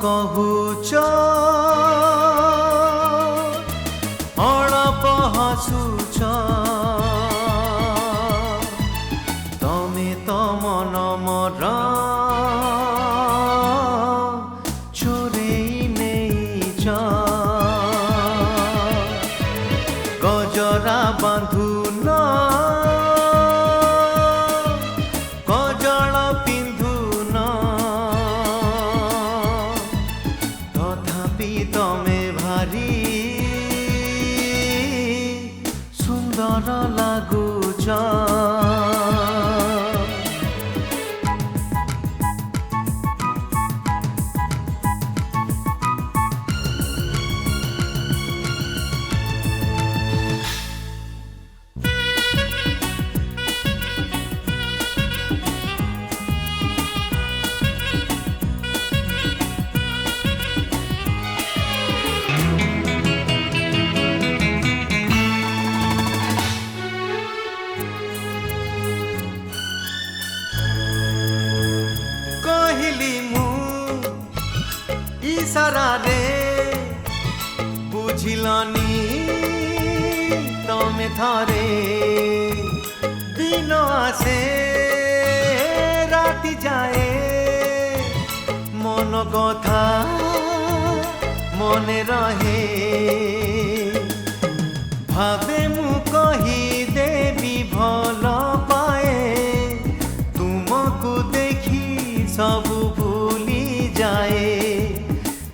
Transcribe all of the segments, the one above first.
कहुच अळप हसुच तमे तो मन मोर चोरेई नेइच गजरा बांधुन गजल पिंधुन तथापि तमे भारी सुंदर लागुच इशारा रे बुझिलनी तमे थरे दिन आसे राति जाए मन कथा मने रहे भावे मु कही देवी भल पाए तुमको देखी सब भूली जाए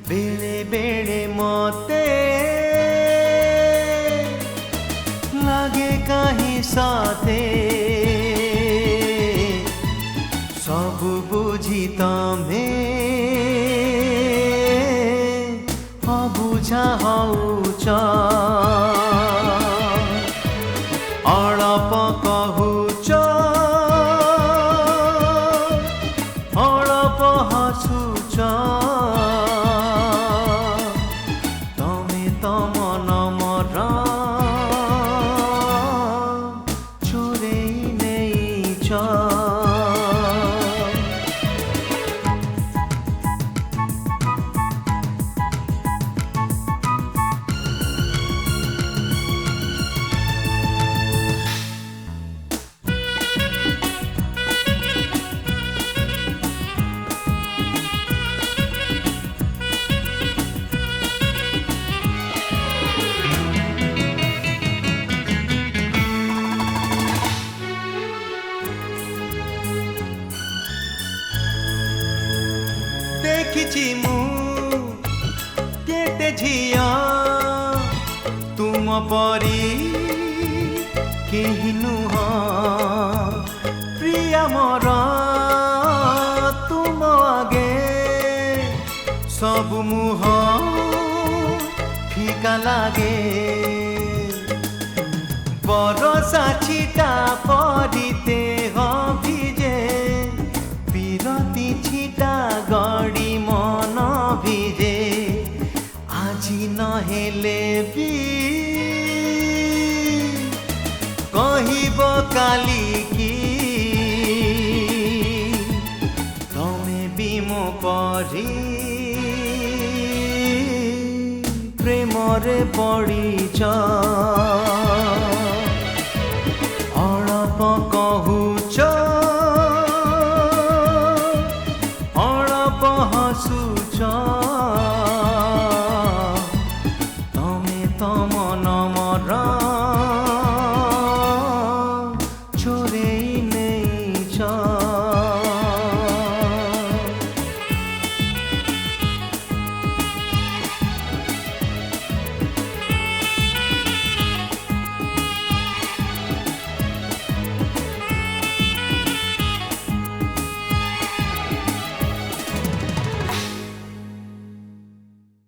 बेले बेले मते लागे कहीं साथे सब बुझी तमे अबुझा हौच अळप कहुच अळप हसुच देखिछि मु केते झिया तुम परी केहि नुह प्रिया मोर तुम आगे सब मुह फीका लागे बरसा छिटा परिते भिजे विरति छिटा गड़ी मन भिजे आजी नहेले भी कहिब काली की तमे भी मो परी प्रेमरे पड़ीच।